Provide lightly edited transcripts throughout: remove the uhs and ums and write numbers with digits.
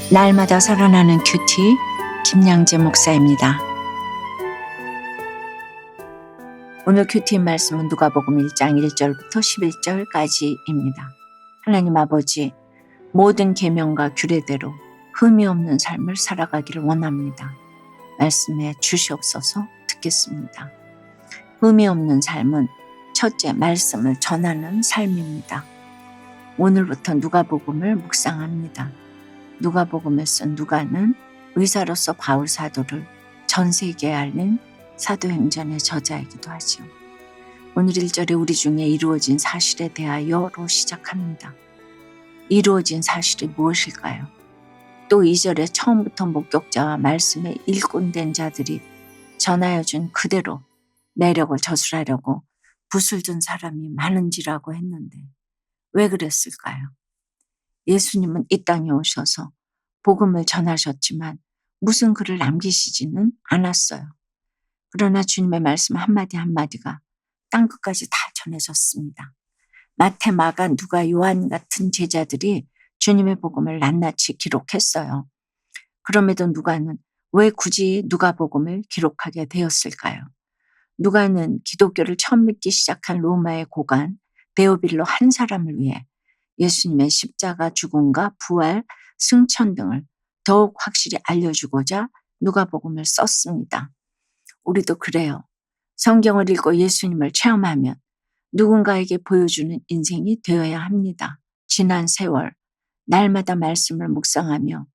날마다 살아나는 큐티 김양재 목사입니다. 오늘 큐티 말씀은 누가복음 1장 1절부터 11절까지입니다. 하나님 아버지, 모든 계명과 규례대로 흠이 없는 삶을 살아가기를 원합니다. 말씀해 주시옵소서. 듣겠습니다. 흠이 없는 삶은 첫째, 말씀을 전하는 삶입니다. 오늘부터 누가복음을 묵상합니다. 누가복음에 쓴 누가는 의사로서 바울 사도를 전 세계에 알린 사도행전의 저자이기도 하죠. 오늘 1절에 우리 중에 이루어진 사실에 대하여로 시작합니다. 이루어진 사실이 무엇일까요? 또 2절에 처음부터 목격자와 말씀에 일꾼된 자들이 전하여준 그대로 내력을 저술하려고 붓을 든 사람이 많은지라고 했는데 왜 그랬을까요? 예수님은 이 땅에 오셔서 복음을 전하셨지만 무슨 글을 남기시지는 않았어요. 그러나 주님의 말씀 한마디 한마디가 땅끝까지 다 전해졌습니다. 마태, 마가, 누가, 요한 같은 제자들이 주님의 복음을 낱낱이 기록했어요. 그럼에도 누가는 왜 굳이 누가복음을 기록하게 되었을까요? 누가는 기독교를 처음 믿기 시작한 로마의 고관 데오빌로 한 사람을 위해 예수님의 십자가 죽음과 부활, 승천 등을 더욱 확실히 알려주고자 누가복음을 썼습니다. 우리도 그래요. 성경을 읽고 예수님을 체험하면 누군가에게 보여주는 인생이 되어야 합니다. 지난 세월 날마다 말씀을 묵상하며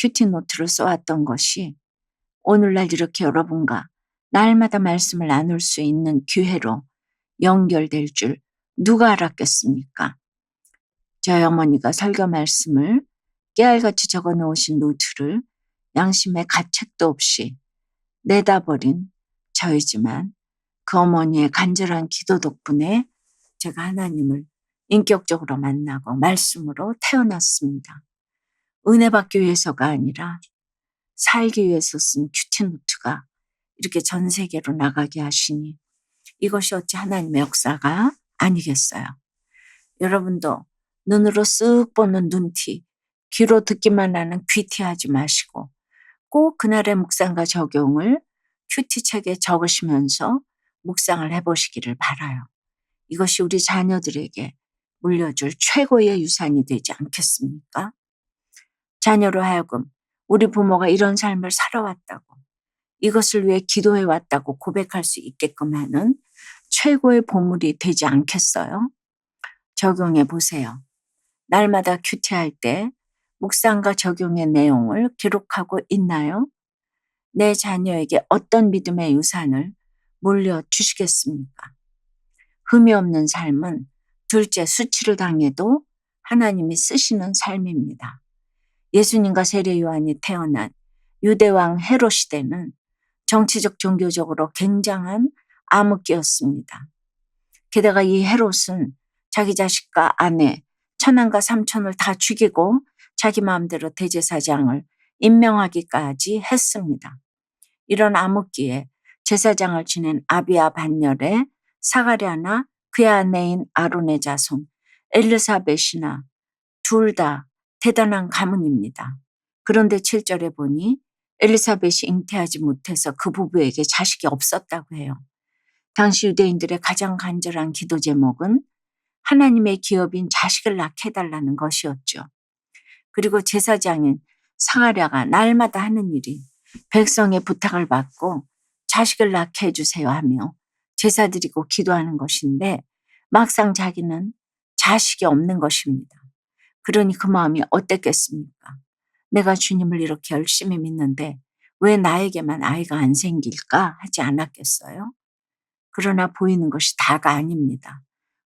큐티노트를 써왔던 것이 오늘날 이렇게 여러분과 날마다 말씀을 나눌 수 있는 기회로 연결될 줄 누가 알았겠습니까? 저희 어머니가 설교 말씀을 깨알같이 적어 놓으신 노트를 양심의 가책도 없이 내다버린 저이지만 그 어머니의 간절한 기도 덕분에 제가 하나님을 인격적으로 만나고 말씀으로 태어났습니다. 은혜 받기 위해서가 아니라 살기 위해서 쓴 큐티노트가 이렇게 전 세계로 나가게 하시니 이것이 어찌 하나님의 역사가 아니겠어요. 여러분도 눈으로 쓱 보는 눈티, 귀로 듣기만 하는 귀티 하지 마시고 꼭 그날의 묵상과 적용을 큐티책에 적으시면서 묵상을 해보시기를 바라요. 이것이 우리 자녀들에게 물려줄 최고의 유산이 되지 않겠습니까? 자녀로 하여금 우리 부모가 이런 삶을 살아왔다고, 이것을 위해 기도해왔다고 고백할 수 있게끔 하는 최고의 보물이 되지 않겠어요? 적용해 보세요. 날마다 큐티할 때 묵상과 적용의 내용을 기록하고 있나요? 내 자녀에게 어떤 믿음의 유산을 물려주시겠습니까? 흠이 없는 삶은 둘째, 수치를 당해도 하나님이 쓰시는 삶입니다. 예수님과 세례 요한이 태어난 유대왕 헤롯 시대는 정치적 종교적으로 굉장한 암흑기였습니다. 게다가 이 헤롯은 자기 자식과 아내, 천한과 삼촌을 다 죽이고 자기 마음대로 대제사장을 임명하기까지 했습니다. 이런 암흑기에 제사장을 지낸 아비야 반열에 사가랴나 그의 아내인 아론의 자손 엘르사벳이나 둘 다 대단한 가문입니다. 그런데 7절에 보니 엘리사벳이 잉태하지 못해서 그 부부에게 자식이 없었다고 해요. 당시 유대인들의 가장 간절한 기도 제목은 하나님의 기업인 자식을 낳게 해달라는 것이었죠. 그리고 제사장인 사가랴가 날마다 하는 일이 백성의 부탁을 받고 자식을 낳게 해주세요 하며 제사 드리고 기도하는 것인데 막상 자기는 자식이 없는 것입니다. 그러니 그 마음이 어땠겠습니까? 내가 주님을 이렇게 열심히 믿는데 왜 나에게만 아이가 안 생길까 하지 않았겠어요? 그러나 보이는 것이 다가 아닙니다.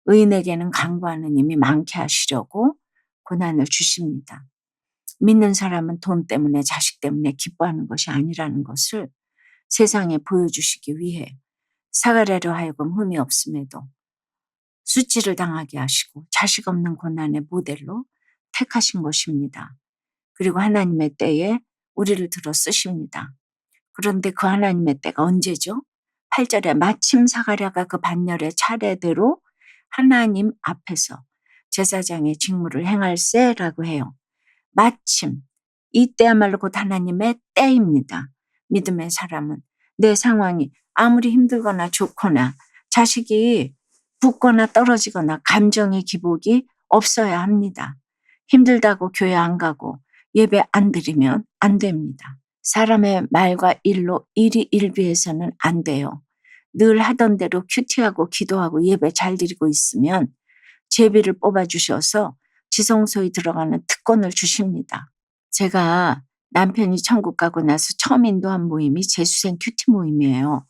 의인에게는 강구하는 힘이 많게 하시려고 고난을 주십니다. 믿는 사람은 돈 때문에 자식 때문에 기뻐하는 것이 아니라는 것을 세상에 보여주시기 위해 사가랴로 하여금 흠이 없음에도 수치를 당하게 하시고 자식 없는 고난의 모델로 택하신 것입니다. 그리고 하나님의 때에 우리를 들어 쓰십니다. 그런데 그 하나님의 때가 언제죠? 8절에 마침 사가랴가 그 반열의 차례대로 하나님 앞에서 제사장의 직무를 행할세라고 해요. 마침 이때야말로 곧 하나님의 때입니다. 믿음의 사람은 내 상황이 아무리 힘들거나 좋거나 자식이 붙거나 떨어지거나 감정의 기복이 없어야 합니다. 힘들다고 교회 안 가고 예배 안 드리면 안 됩니다. 사람의 말과 일로 일희일비해서는 안 돼요. 늘 하던 대로 큐티하고 기도하고 예배 잘 드리고 있으면 제비를 뽑아주셔서 지성소에 들어가는 특권을 주십니다. 제가 남편이 천국 가고 나서 처음 인도한 모임이 재수생 큐티 모임이에요.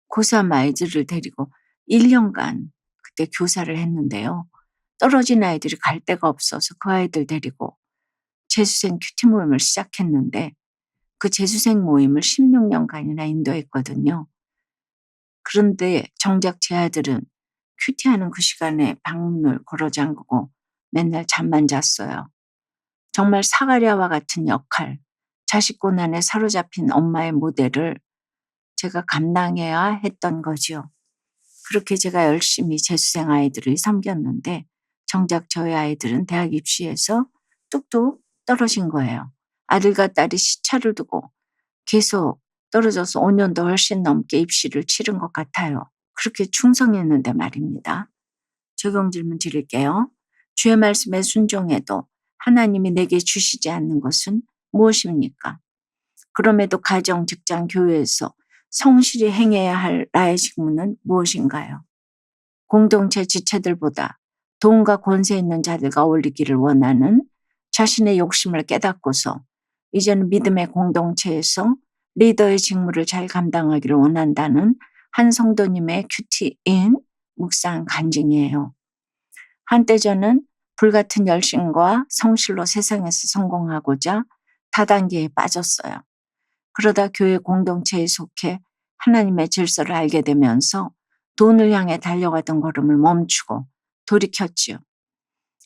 고3 아이들을 데리고 1년간 그때 교사를 했는데요. 떨어진 아이들이 갈 데가 없어서 그 아이들 데리고 재수생 큐티 모임을 시작했는데 그 재수생 모임을 16년간이나 인도했거든요. 그런데 정작 제 아들은 큐티하는 그 시간에 방문을 걸어 잠그고 맨날 잠만 잤어요. 정말 사가랴와 같은 역할, 자식 고난에 사로잡힌 엄마의 모델을 제가 감당해야 했던 거지요. 그렇게 제가 열심히 재수생 아이들을 섬겼는데 정작 저희 아이들은 대학 입시에서 뚝뚝 떨어진 거예요. 아들과 딸이 시차를 두고 계속 떨어져서 5년도 훨씬 넘게 입시를 치른 것 같아요. 그렇게 충성했는데 말입니다. 적용 질문 드릴게요. 주의 말씀에 순종해도 하나님이 내게 주시지 않는 것은 무엇입니까? 그럼에도 가정, 직장, 교회에서 성실히 행해야 할 나의 직무는 무엇인가요? 공동체 지체들보다 돈과 권세 있는 자들과 어울리기를 원하는 자신의 욕심을 깨닫고서 이제는 믿음의 공동체에서 리더의 직무를 잘 감당하기를 원한다는 한 성도님의 큐티인 묵상 간증이에요. 한때 저는 불같은 열심과 성실로 세상에서 성공하고자 다단계에 빠졌어요. 그러다 교회 공동체에 속해 하나님의 질서를 알게 되면서 돈을 향해 달려가던 걸음을 멈추고 돌이켰지요.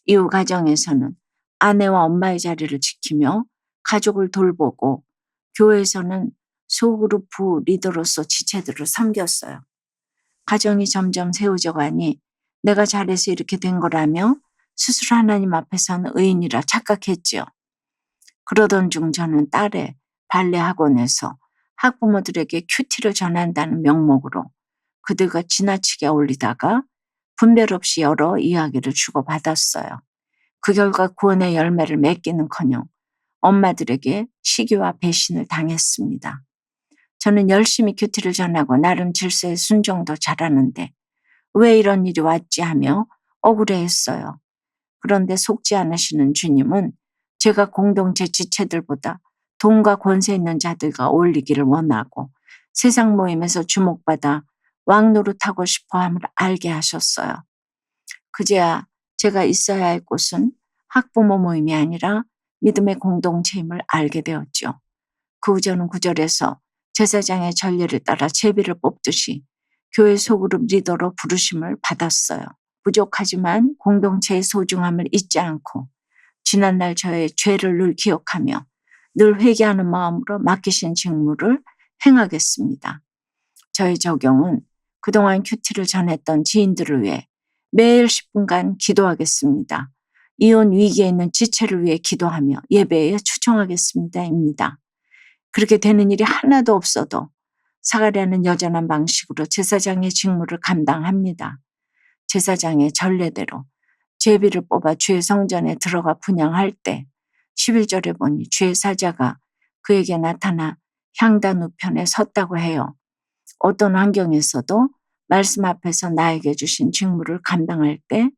이후 가정에서는 아내와 엄마의 자리를 지키며 가족을 돌보고 교회에서는 소그룹 부 리더로서 지체들을 섬겼어요. 가정이 점점 세워져 가니 내가 잘해서 이렇게 된 거라며 스스로 하나님 앞에서는 의인이라 착각했지요. 그러던 중 저는 딸의 발레 학원에서 학부모들에게 큐티를 전한다는 명목으로 그들과 지나치게 어울리다가 분별 없이 여러 이야기를 주고받았어요. 그 결과 구원의 열매를 맺기는커녕 엄마들에게 시기와 배신을 당했습니다. 저는 열심히 큐티를 전하고 나름 질서에 순종도 잘하는데 왜 이런 일이 왔지 하며 억울해했어요. 그런데 속지 않으시는 주님은 제가 공동체 지체들보다 돈과 권세 있는 자들과 어울리기를 원하고 세상 모임에서 주목받아 왕노릇하고 싶어함을 알게 하셨어요. 그제야 제가 있어야 할 곳은 학부모 모임이 아니라 믿음의 공동체임을 알게 되었죠. 그 후 저는 구절에서 제사장의 전례를 따라 제비를 뽑듯이 교회 소그룹 리더로 부르심을 받았어요. 부족하지만 공동체의 소중함을 잊지 않고 지난날 저의 죄를 늘 기억하며 늘 회개하는 마음으로 맡기신 직무를 행하겠습니다. 저의 적용은 그동안 큐티를 전했던 지인들을 위해 매일 10분간 기도하겠습니다. 이혼 위기에 있는 지체를 위해 기도하며 예배에 초청하겠습니다. 입니다. 그렇게 되는 일이 하나도 없어도 사가랴는 여전한 방식으로 제사장의 직무를 감당합니다. 제사장의 전례대로 제비를 뽑아 주의 성전에 들어가 분향할 때 11절에 보니 주의 사자가 그에게 나타나 향단 우편에 섰다고 해요. 어떤 환경에서도 말씀 앞에서 나에게 주신 직무를 감당할 때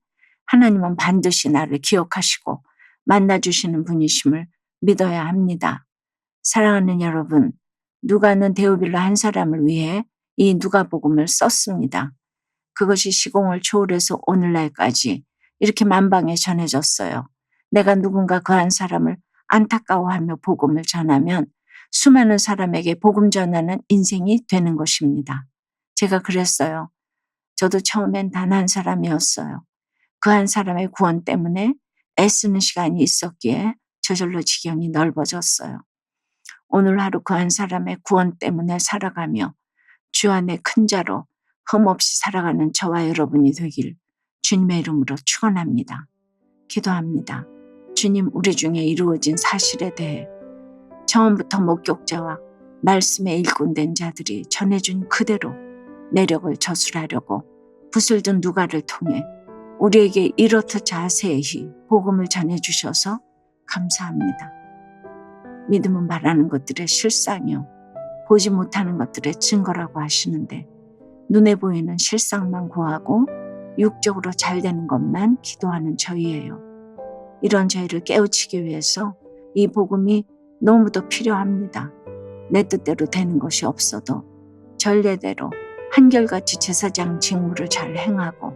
하나님은 반드시 나를 기억하시고 만나주시는 분이심을 믿어야 합니다. 사랑하는 여러분, 누가는 데오빌라 한 사람을 위해 이 누가복음을 썼습니다. 그것이 시공을 초월해서 오늘날까지 이렇게 만방에 전해졌어요. 내가 누군가 그 한 사람을 안타까워하며 복음을 전하면 수많은 사람에게 복음 전하는 인생이 되는 것입니다. 제가 그랬어요. 저도 처음엔 단 한 사람이었어요. 그 한 사람의 구원 때문에 애쓰는 시간이 있었기에 저절로 지경이 넓어졌어요. 오늘 하루 그 한 사람의 구원 때문에 살아가며 주 안에 큰 자로 흠없이 살아가는 저와 여러분이 되길 주님의 이름으로 축원합니다. 기도합니다. 주님, 우리 중에 이루어진 사실에 대해 처음부터 목격자와 말씀에 일꾼된 자들이 전해준 그대로 내력을 저술하려고 붓을 든 누가를 통해 우리에게 이렇듯 자세히 복음을 전해주셔서 감사합니다. 믿음은 말하는 것들의 실상이요 보지 못하는 것들의 증거라고 하시는데 눈에 보이는 실상만 구하고 육적으로 잘 되는 것만 기도하는 저희예요. 이런 저희를 깨우치기 위해서 이 복음이 너무도 필요합니다. 내 뜻대로 되는 것이 없어도 전례대로 한결같이 제사장 직무를 잘 행하고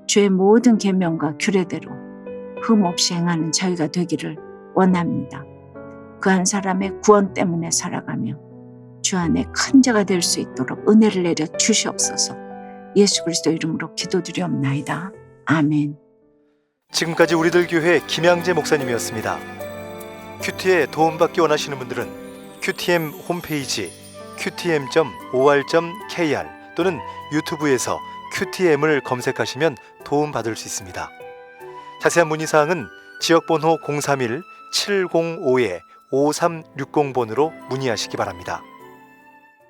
주의 모든 계명과 규례대로 흠없이 행하는 저희가 되기를 원합니다. 그 한 사람의 구원 때문에 살아가며 주 안에 큰 자가 될 수 있도록 은혜를 내려 주시옵소서. 예수 그리스도 이름으로 기도드리옵나이다. 아멘. 지금까지 우리들 교회 김양재 목사님이었습니다. 큐티에 도움받기 원하시는 분들은 QTM 홈페이지 qtm.or.kr 또는 유튜브에서 QTM을 검색하시면 도움받을 수 있습니다. 자세한 문의사항은 지역번호 031-705-5360번으로 문의하시기 바랍니다.